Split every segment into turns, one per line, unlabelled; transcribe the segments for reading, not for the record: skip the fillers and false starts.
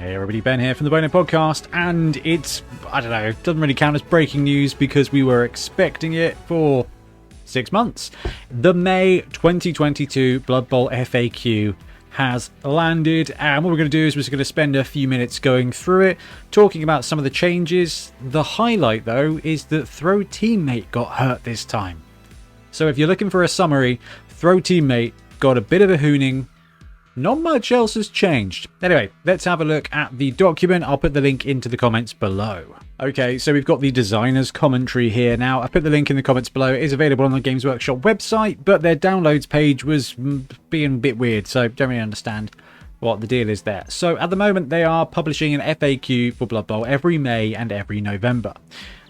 Hey everybody, Ben here from the Bonehead podcast, and it's, I don't know, it doesn't really count as breaking news because we were expecting it for 6 months. The May 2022 Blood Bowl FAQ has landed, and what we're going to do is we're just going to spend a few minutes going through it, talking about some of the changes. The highlight, though, is that Throw Teammate got hurt this time. So if you're looking for a summary, Throw Teammate got a bit of a hooning. Not much else has changed. Anyway, let's have a look at the document. I'll put the link into the comments below. Okay, so we've got the designer's commentary here. Now, I put the link in the comments below. It is available on the Games Workshop website, but their downloads page was being a bit weird, so don't really understand what the deal is there. So at the moment, they are publishing an FAQ for Blood Bowl every May and every November.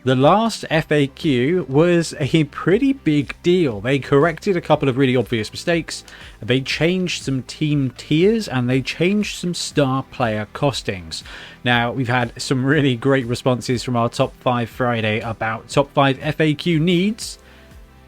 The last FAQ was a pretty big deal. They corrected a couple of really obvious mistakes. They changed some team tiers and they changed some star player costings. Now, we've had some really great responses from our Top 5 Friday about Top 5 FAQ needs.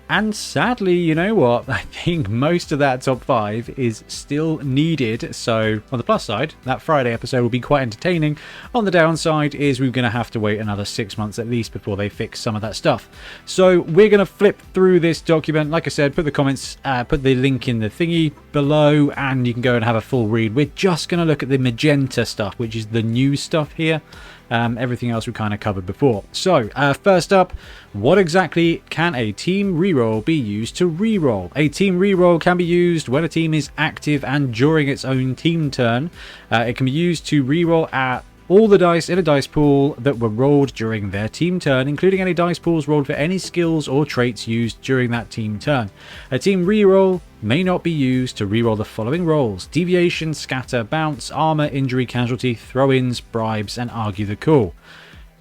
And sadly, you know what? I think most of that top 5 is still needed. So on the plus side, that Friday episode will be quite entertaining. On the downside is we're going to have to wait another 6 months at least before they fix some of that stuff. So we're going to flip through this document. Like I said, put the link in the thingy below and you can go and have a full read. We're just going to look at the magenta stuff, which is the new stuff here. Everything else we kind of covered before. So, first up, what exactly can a team reroll be used to reroll? A team reroll can be used when a team is active and during its own team turn. It can be used to reroll at all the dice in a dice pool that were rolled during their team turn, including any dice pools rolled for any skills or traits used during that team turn. A team reroll may not be used to reroll the following rolls: deviation, scatter, bounce, armor, injury, casualty, throw-ins, bribes, and argue the call.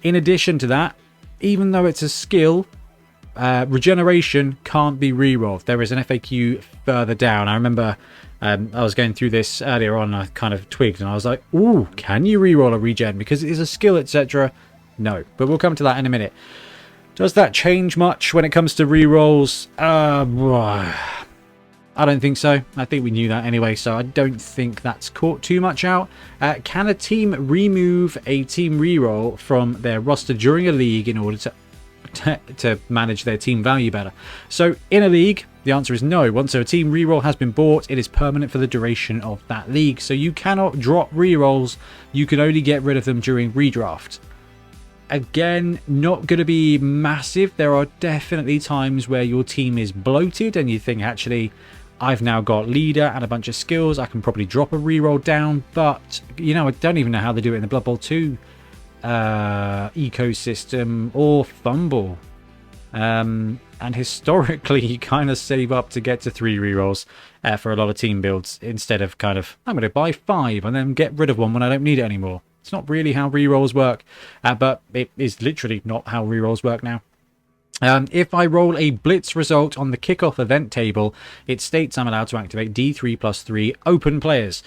In addition to that, even though it's a skill, regeneration can't be rerolled. There is an FAQ further down. I remember I was going through this earlier on and I kind of twigged and I was like, ooh, can you reroll a regen? Because it is a skill, etc. No, but we'll come to that in a minute. Does that change much when it comes to rerolls? I don't think so. I think we knew that anyway, so I don't think that's caught too much out. Can a team remove a team reroll from their roster during a league in order to manage their team value better? So in a league, the answer is no. Once a team reroll has been bought, it is permanent for the duration of that league. So you cannot drop rerolls. You can only get rid of them during redraft. Again, not going to be massive. There are definitely times where your team is bloated and you think, actually, I've now got leader and a bunch of skills. I can probably drop a reroll down. But, you know, I don't even know how they do it in the Blood Bowl 2 ecosystem or fumble. And historically, you kind of save up to get to 3 rerolls for a lot of team builds instead of kind of, I'm going to buy 5 and then get rid of one when I don't need it anymore. It's not really how rerolls work, but it is literally not how rerolls work now. If I roll a Blitz result on the kickoff event table, it states I'm allowed to activate D3+3 open players.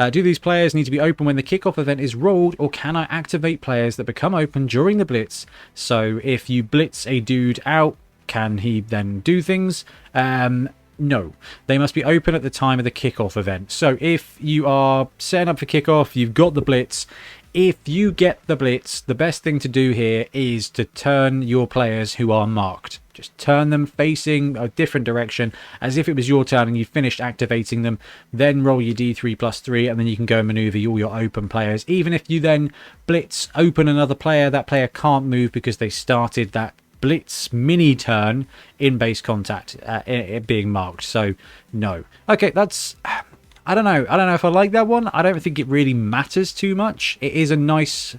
Do these players need to be open when the kickoff event is rolled, or can I activate players that become open during the Blitz? So if you blitz a dude out, can he then do things? No, they must be open at the time of the kickoff event. So if you are setting up for kickoff, you've got the Blitz. If you get the Blitz, the best thing to do here is to turn your players who are marked. Just turn them facing a different direction as if it was your turn and you finished activating them. Then roll your D3+3 and then you can go and maneuver all your open players. Even if you then Blitz open another player, that player can't move because they started that Blitz mini turn in base contact, it being marked. So no. Okay, that's... I don't know if I like that one. I don't think it really matters too much. It is a nice...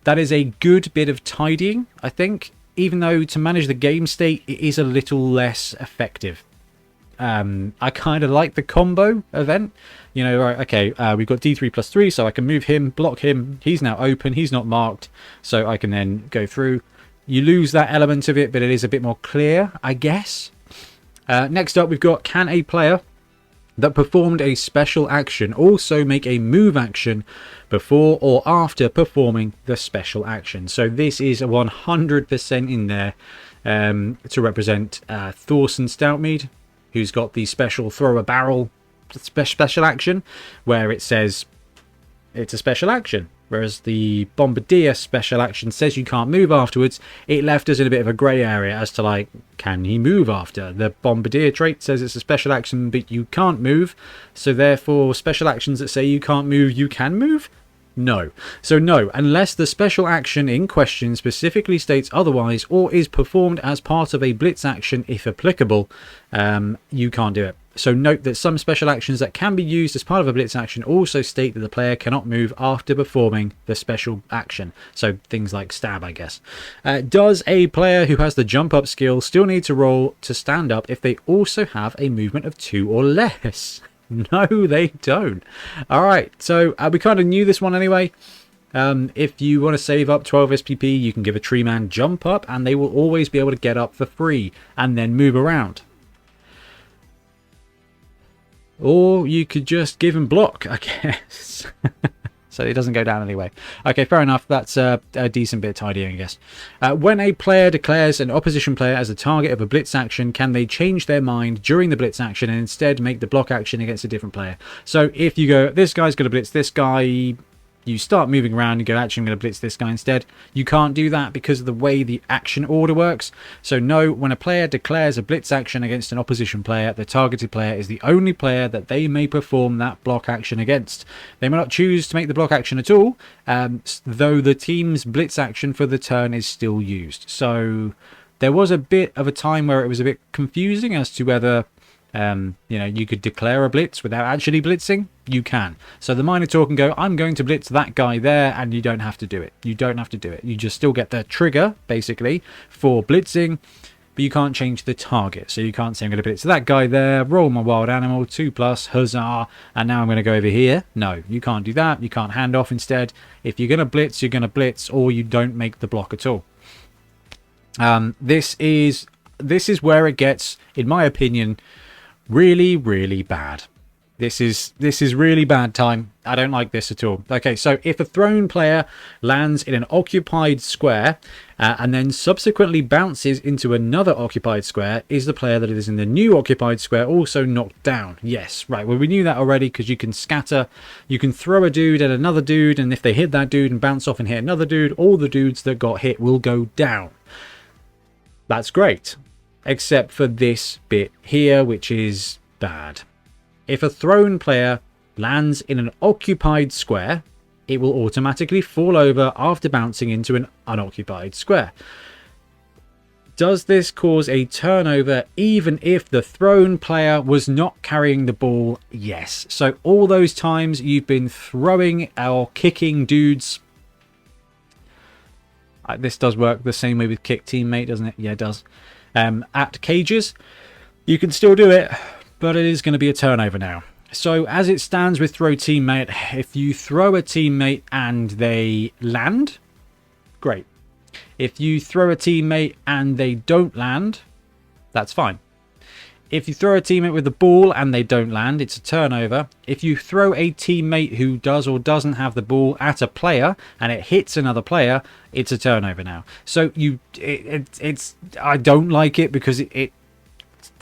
That is a good bit of tidying, I think. Even though to manage the game state, it is a little less effective. I kind of like the combo event. You know, right, okay, we've got D3+3, so I can move him, block him. He's now open, he's not marked, so I can then go through. You lose that element of it, but it is a bit more clear, I guess. Next up, we've got, can a player that performed a special action also make a move action before or after performing the special action? So this is a 100% in there to represent Thorson Stoutmead, who's got the special throw a barrel special action, where it says it's a special action. whereas the Bombardier special action says you can't move afterwards. It left us in a bit of a grey area as to, like, can he move after? The Bombardier trait says it's a special action, but you can't move. So therefore, special actions that say you can't move, you can move? No. So no, unless the special action in question specifically states otherwise or is performed as part of a blitz action if applicable, you can't do it. So note that some special actions that can be used as part of a blitz action also state that the player cannot move after performing the special action. So things like stab, I guess. Does a player who has the jump up skill still need to roll to stand up if they also have a movement of 2 or less? No, they don't. All right, so we kind of knew this one anyway. If you want to save up 12 SPP, you can give a tree man jump up and they will always be able to get up for free and then move around. Or you could just give him block, I guess. So it doesn't go down anyway. Okay, fair enough. That's a decent bit of tidying, I guess. When a player declares an opposition player as a target of a blitz action, can they change their mind during the blitz action and instead make the block action against a different player? So if you go, this guy's going to blitz this guy, you start moving around and go, actually, I'm going to blitz this guy instead. You can't do that because of the way the action order works. So no, when a player declares a blitz action against an opposition player, the targeted player is the only player that they may perform that block action against. They may not choose to make the block action at all, though the team's blitz action for the turn is still used. So there was a bit of a time where it was a bit confusing as to whether you could declare a blitz without actually blitzing. You can. So the Minotaur can go, I'm going to blitz that guy there, and you don't have to do it. You don't have to do it. You just still get the trigger, basically, for blitzing, but you can't change the target. So you can't say, I'm going to blitz that guy there, roll my wild animal, 2+, huzzah, and now I'm going to go over here. No, you can't do that. You can't hand off instead. If you're going to blitz, you're going to blitz, or you don't make the block at all. This is where it gets, in my opinion, really, really bad. This is really bad time. I don't like this at all. Okay, so if a thrown player lands in an occupied square and then subsequently bounces into another occupied square, is the player that is in the new occupied square also knocked down? Yes, right. Well, we knew that already because you can scatter. You can throw a dude at another dude, and if they hit that dude and bounce off and hit another dude, all the dudes that got hit will go down. That's great. Except for this bit here, which is bad. If a thrown player lands in an occupied square, it will automatically fall over after bouncing into an unoccupied square. Does this cause a turnover even if the thrown player was not carrying the ball? Yes. So all those times you've been throwing or kicking dudes, this does work the same way with kick teammate, doesn't it? Yeah, it does. At cages, you can still do it, but it is going to be a turnover now. So as it stands with throw teammate, if you throw a teammate and they land, great. If you throw a teammate and they don't land, that's fine. If you throw a teammate with the ball and they don't land, it's a turnover. If you throw a teammate who does or doesn't have the ball at a player and it hits another player, it's a turnover now. So I don't like it because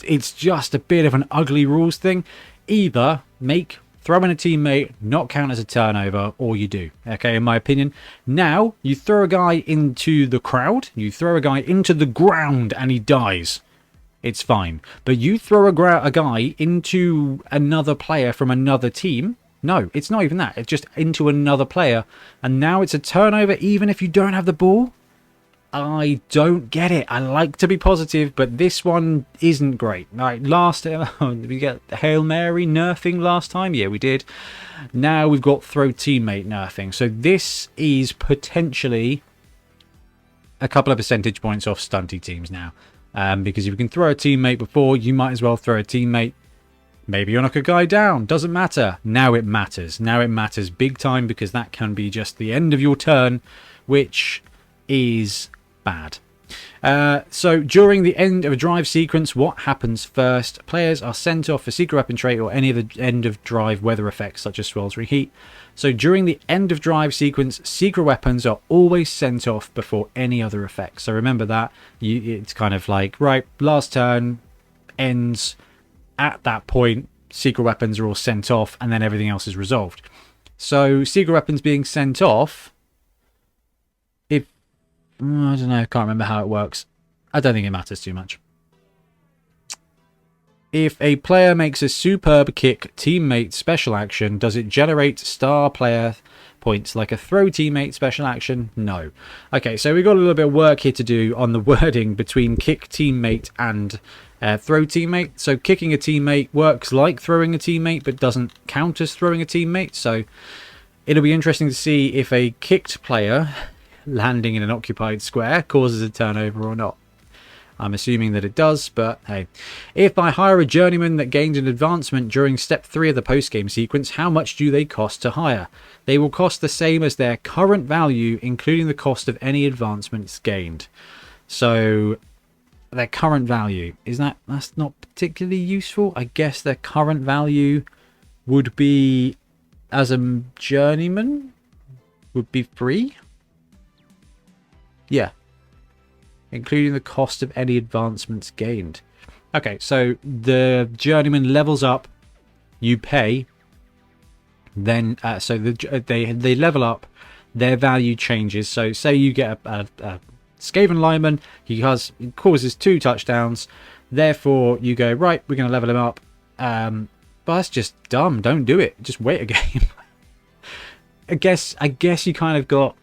it's just a bit of an ugly rules thing. Either make throwing a teammate not count as a turnover, or you do. Okay, in my opinion. Now, you throw a guy into the crowd, you throw a guy into the ground and he dies. It's fine. But you throw a guy into another player from another team, no, it's not even that. It's just into another player. And now it's a turnover even if you don't have the ball? I don't get it. I like to be positive, but this one isn't great. Right, did we get Hail Mary nerfing last time? Yeah, we did. Now we've got throw teammate nerfing. So this is potentially a couple of percentage points off stunty teams now. Because if you can throw a teammate before, you might as well throw a teammate. Maybe you knock a guy down. Doesn't matter. Now it matters. Now it matters big time because that can be just the end of your turn, which is bad. So during the end of a drive sequence, what happens first? Players are sent off for secret weapon trait or any of the end of drive weather effects such as sweltering heat. So during the end of drive sequence, secret weapons are always sent off before any other effects. So remember that. It's kind of like, right, last turn ends at that point, secret weapons are all sent off and then everything else is resolved. So secret weapons being sent off, if I don't know, I can't remember how it works. I don't think it matters too much. If a player makes a superb kick teammate special action, does it generate star player points like a throw teammate special action? No. Okay, so we've got a little bit of work here to do on the wording between kick teammate and throw teammate. So kicking a teammate works like throwing a teammate, but doesn't count as throwing a teammate. So it'll be interesting to see if a kicked player landing in an occupied square causes a turnover or not. I'm assuming that it does, but hey. If I hire a journeyman that gained an advancement during step 3 of the post-game sequence, how much do they cost to hire? They will cost the same as their current value, including the cost of any advancements gained. So, their current value, that's not particularly useful? I guess their current value would be, as a journeyman, would be free? Yeah. Including the cost of any advancements gained. Okay, so the journeyman levels up, you pay, then they level up, their value changes. So say you get a Skaven lineman, he causes 2 touchdowns, therefore you go, right, we're going to level him up. But that's just dumb. Don't do it. Just wait a game. I guess you kind of got.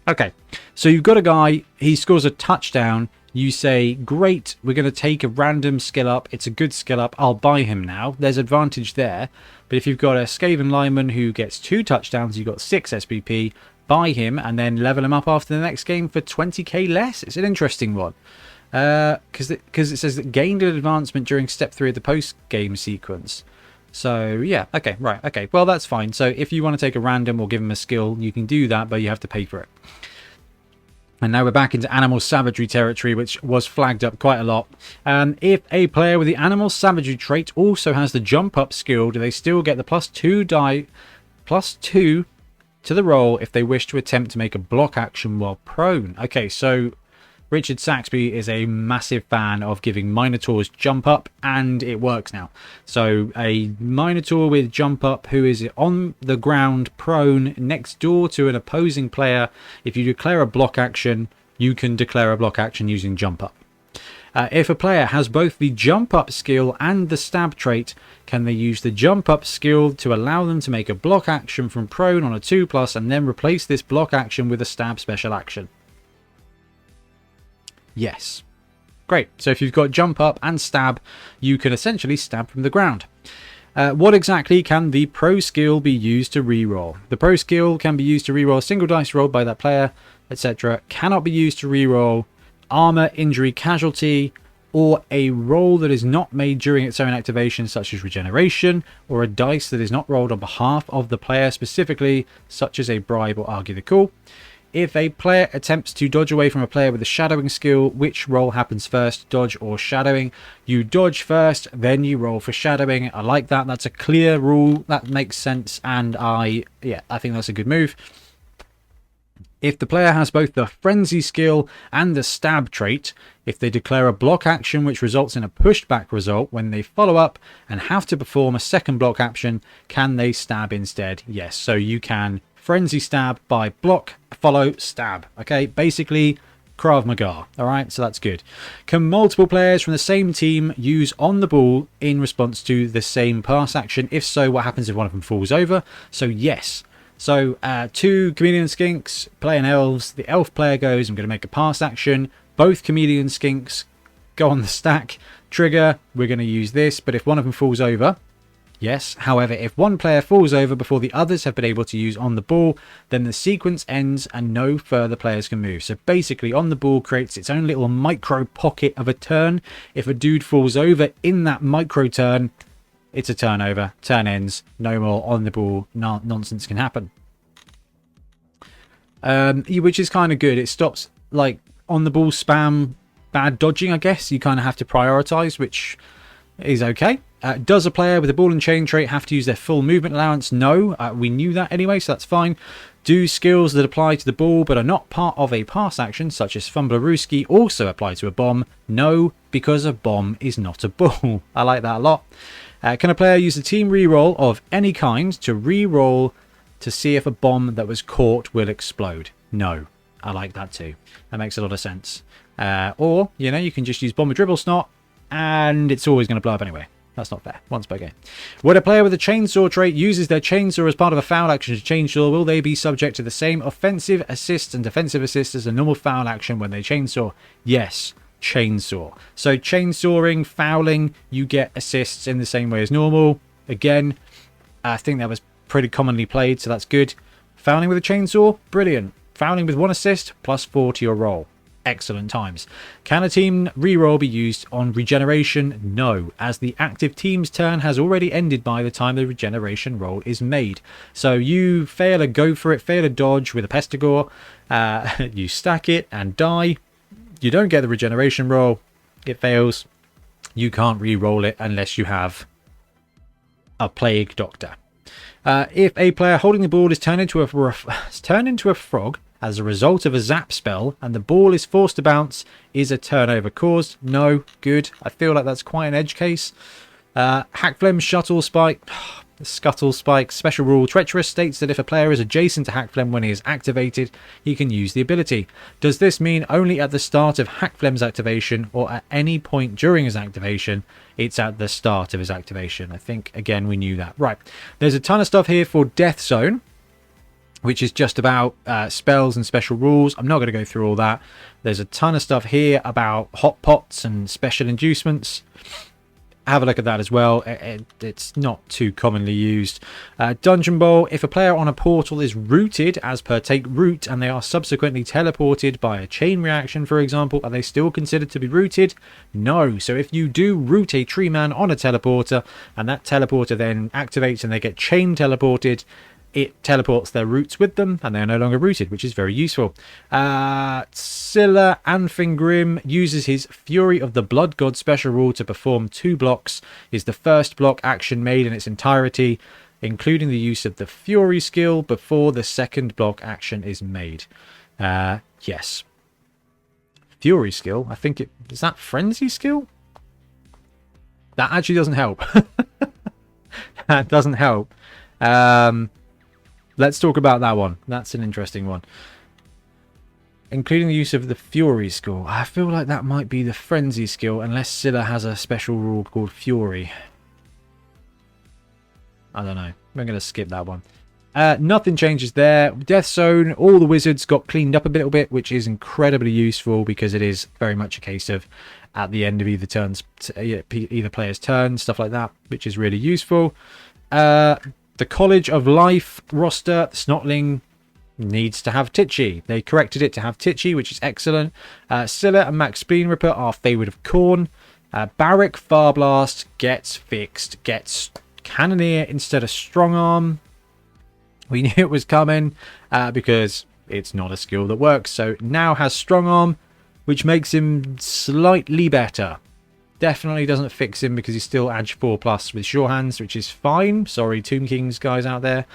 Okay, so you've got a guy, he scores a touchdown, you say, great, we're going to take a random skill up, it's a good skill up, I'll buy him now, there's advantage there. But if you've got a Skaven lineman who gets 2 touchdowns, you've got 6 SPP, buy him and then level him up after the next game for 20k less. It's an interesting one. Because it says that gained an advancement during step 3 of the post-game sequence. So, yeah, okay, right, okay. Well, that's fine. So, if you want to take a random or give him a skill, you can do that, but you have to pay for it. And now we're back into animal savagery territory, which was flagged up quite a lot. If a player with the animal savagery trait also has the jump up skill, do they still get the +2 to the roll if they wish to attempt to make a block action while prone? Okay, so Richard Saxby is a massive fan of giving Minotaurs jump up, and it works now. So a Minotaur with jump up who is on the ground prone next door to an opposing player, if you declare a block action, you can declare a block action using jump up. If a player has both the jump up skill and the stab trait, can they use the jump up skill to allow them to make a block action from prone on a 2+ and then replace this block action with a stab special action? Yes. Great. So if you've got jump up and stab, you can essentially stab from the ground. What exactly can the pro skill be used to reroll? The pro skill can be used to reroll a single dice rolled by that player, etc. Cannot be used to reroll armor, injury, casualty, or a roll that is not made during its own activation, such as regeneration, or a dice that is not rolled on behalf of the player specifically, such as a bribe or argue the call. If a player attempts to dodge away from a player with a shadowing skill, which roll happens first, dodge or shadowing? You dodge first, then you roll for shadowing. I like that. That's a clear rule. That makes sense, and I think that's a good move. If the player has both the frenzy skill and the stab trait, if they declare a block action which results in a pushed back result, when they follow up and have to perform a second block action, can they stab instead? Yes, so you can frenzy stab by block, follow, stab. Okay, basically Krav Maga. Alright, so that's good. Can multiple players from the same team use on the ball in response to the same pass action? If so, what happens if one of them falls over? So yes. So 2 chameleon skinks playing elves. The elf player goes, I'm going to make a pass action. Both chameleon skinks go on the stack. Trigger, we're going to use this. But if one of them falls over, yes. However, if one player falls over before the others have been able to use on the ball, then the sequence ends and no further players can move. So basically, on the ball creates its own little micro pocket of a turn. If a dude falls over in that micro turn, it's a turnover. Turn ends. No more on the ball. Nonsense can happen. Which is kind of good. It stops like on the ball spam, bad dodging, I guess. You kind of have to prioritize, which is okay. Does a player with a ball and chain trait have to use their full movement allowance? No, we knew that anyway, so that's fine. Do skills that apply to the ball but are not part of a pass action, such as Fumblerooski, also apply to a bomb? No, because a bomb is not a ball. I like that a lot. Can a player use a team reroll of any kind to reroll to see if a bomb that was caught will explode? No. I like that too. That makes a lot of sense. Or, you know, you can just use Bomber Dribble Snot and it's always going to blow up anyway. That's not fair. Once per game. When a player with a chainsaw trait uses their chainsaw as part of a foul action to chainsaw, will they be subject to the same offensive assists and defensive assists as a normal foul action when they chainsaw? Yes. Chainsaw. So chainsawing, fouling, you get assists in the same way as normal. Again, I think that was pretty commonly played, so that's good. Fouling with a chainsaw? Brilliant. Fouling with 1 assist, +4 to your roll. Excellent times. Can a team reroll be used on regeneration? No, as the active team's turn has already ended by the time the regeneration roll is made. So you fail a go for it, fail a dodge with a Pestigore, you stack it and die. You don't get the regeneration roll. It fails. You can't re-roll it unless you have a Plague Doctor. If a player holding the ball is turned into a frog as a result of a zap spell and the ball is forced to bounce, is a turnover caused? No. Good. I feel like that's quite an edge case. Hackflem Scuttle Spike special rule Treacherous states that if a player is adjacent to Hackflem when he is activated, he can use the ability. Does this mean only at the start of Hackflem's activation or at any point during his activation? It's at the start of his activation. I think, again, we knew that. Right. There's a ton of stuff here for Death Zone, which is just about spells and special rules. I'm not going to go through all that. There's a ton of stuff here about hot pots and special inducements. Have a look at that as well. It's not too commonly used. Dungeon Bowl. If a player on a portal is rooted as per take root and they are subsequently teleported by a chain reaction, for example, are they still considered to be rooted? No. So if you do root a tree man on a teleporter and that teleporter then activates and they get chain teleported, it teleports their roots with them and they are no longer rooted, which is very useful. Scylla Anfingrim uses his Fury of the Blood God special rule to perform 2 blocks. Is the first block action made in its entirety, including the use of the Fury skill, before the second block action is made? Yes. Fury skill? I think is that Frenzy skill? That actually doesn't help. That doesn't help. Let's talk about that one. That's an interesting one. Including the use of the Fury skill. I feel like that might be the Frenzy skill, unless Scylla has a special rule called Fury. I don't know. I'm going to skip that one. Nothing changes there. Death Zone, all the wizards got cleaned up a little bit, which is incredibly useful because it is very much a case of at the end of either player's turn, stuff like that, which is really useful. The College of Life roster, the Snotling needs to have Titchy. They corrected it to have Titchy, which is excellent. Scylla and Max Spleen Ripper are favoured of Khorne. Barrack Farblast gets fixed, gets Cannoneer instead of Strong Arm. We knew it was coming because it's not a skill that works. So now has Strong Arm, which makes him slightly better. Definitely doesn't fix him because he's still Edge 4+ with Sure Hands, which is fine. Sorry, Tomb Kings guys out there.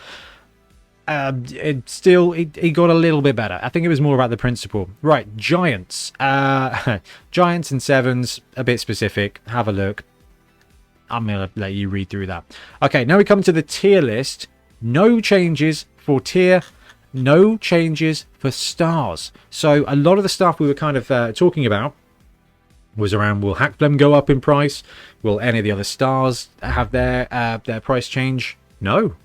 He got a little bit better. I think it was more about the principle. Right, Giants. Giants and Sevens, a bit specific. Have a look. I'm going to let you read through that. Okay, now we come to the tier list. No changes for tier. No changes for stars. So a lot of the stuff we were kind of talking about was around, will Hackflem go up in price? Will any of the other stars have their price change? No,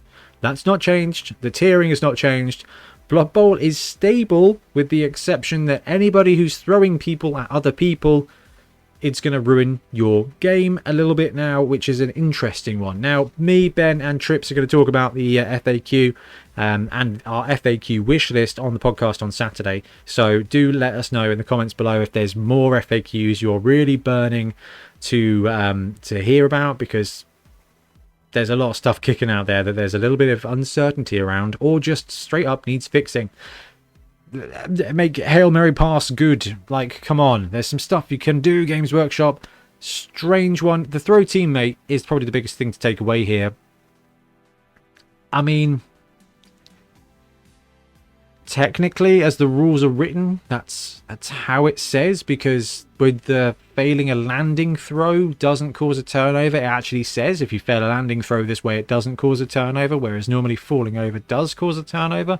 that's not changed. The tiering has not changed. Blood Bowl is stable with the exception that anybody who's throwing people at other people, it's going to ruin your game a little bit now, which is an interesting one. Now, me, Ben, and Trips are going to talk about the FAQ and our FAQ wish list on the podcast on Saturday. So do let us know in the comments below if there's more FAQs you're really burning to hear about, because there's a lot of stuff kicking out there that there's a little bit of uncertainty around, or just straight up needs fixing. Make Hail Mary pass good. Like, come on, there's some stuff you can do, Games Workshop. Strange one. The throw teammate is probably the biggest thing to take away here. I mean, technically, as the rules are written, that's how it says, because with the failing a landing throw doesn't cause a turnover, it actually says if you fail a landing throw this way, it doesn't cause a turnover, whereas normally falling over does cause a turnover.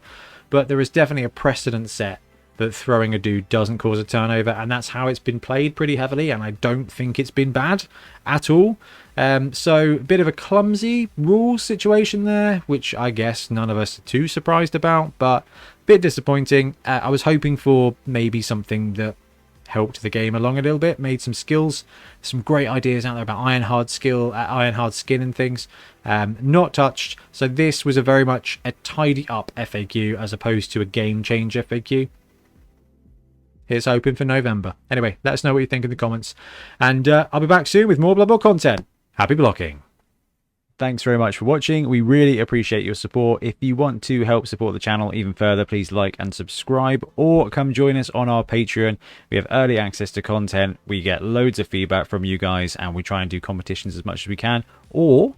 But there is definitely a precedent set that throwing a dude doesn't cause a turnover, and that's how it's been played pretty heavily, and I don't think it's been bad at all. So a bit of a clumsy rule situation there, which I guess none of us are too surprised about, but a bit disappointing. I was hoping for maybe something that helped the game along a little bit, made some skills, some great ideas out there about iron hard skin and things. Not touched. So this was a very much a tidy up FAQ as opposed to a game change FAQ. Here's hoping for November. Anyway, let us know what you think in the comments. And I'll be back soon with more Blood Bowl content. Happy blocking. Thanks very much for watching. We really appreciate your support. If you want to help support the channel even further, please like and subscribe, or come join us on our Patreon. We have early access to content. We get loads of feedback from you guys, and we try and do competitions as much as we can. Or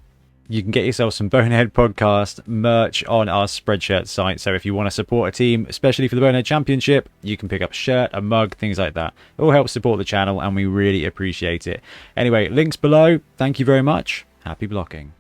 you can get yourself some Bonehead podcast merch on our Spreadshirt site. So if you want to support a team, especially for the Bonehead Championship, you can pick up a shirt, a mug, things like that. It all helps support the channel, and we really appreciate it. Anyway, links below. Thank you very much. Happy blocking.